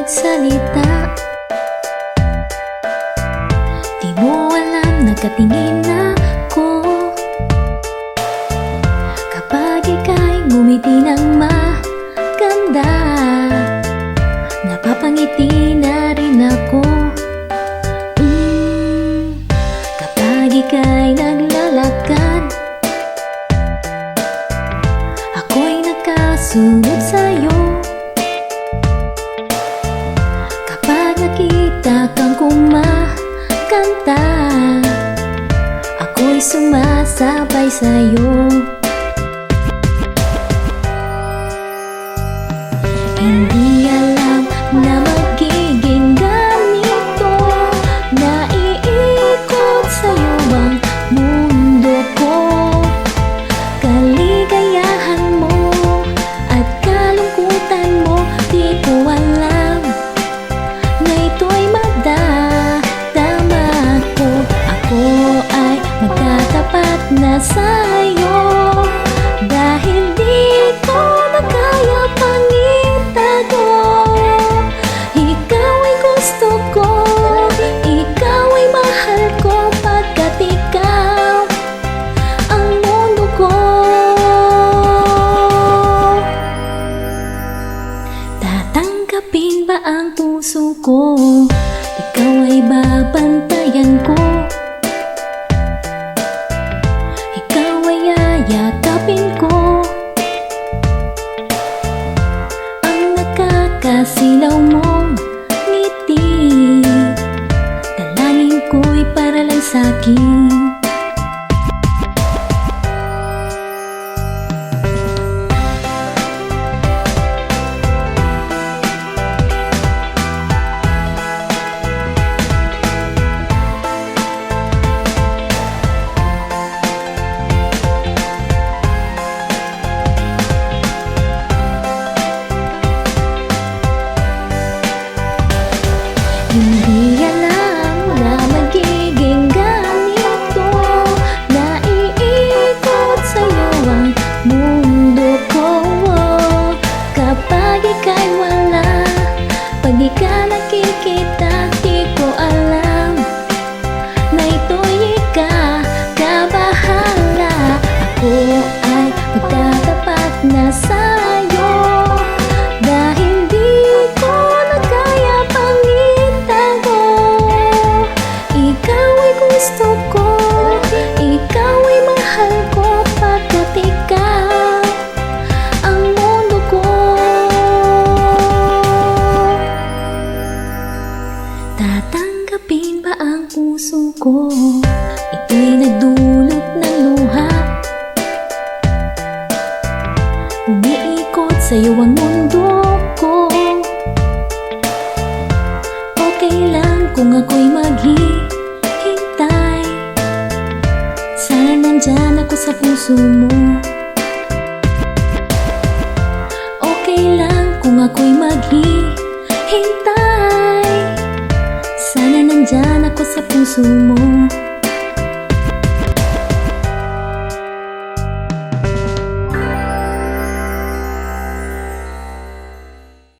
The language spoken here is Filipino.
magsalita. Di mo alam, nakatingin ako kapag ika'y ngumiti ng maganda. Napapangiti na rin ako kapag ika'y naglalakad. Ako'y nakasunod sa'yo kapag nakita kang kumakanta. Ako'y sumasabay sa'yo. Hindi alam na magiging ganito, naiikot sa'yo ang mundo ko. Kaligayahan mo at kalungkutan mo, di ko alam na ito'y madadama ko. Ako ay magtatapat na sa'yo dahil di ko na kaya pang itago. Ikaw ay gusto ko, ikaw ay mahal ko, pagkat ikaw ang mundo ko. Tatanggapin ba ang puso ko? Ikaw ay babantayan ko. Ikaw ay yayakapin ko. Ang nakakasilaw mong ngiti, dalangin ko'y para lang sa'kin. Hindi alam na magiging ganito, naiikot sa'yo ang mundo ko. Kapag ika'y wala, pag di ka nakikita, di ko alam na ito'y ikakabahala. Ako ay magtatapat na sa'yo dahil di ko na kaya pang itago. Ikaw ay gusto ko, ikaw ay mahal ko, pagkat ikaw ang mundo ko. Tatanggapin ba ang puso ko? Ito'y nagdulot ng luha. Umiikot sa'yo ang mundo ko. Okay lang kung ako'y maghihintay, sana nandyan ako sa puso mo. Okay lang kung ako'y maghihintay, sana nandyan ako sa puso mo.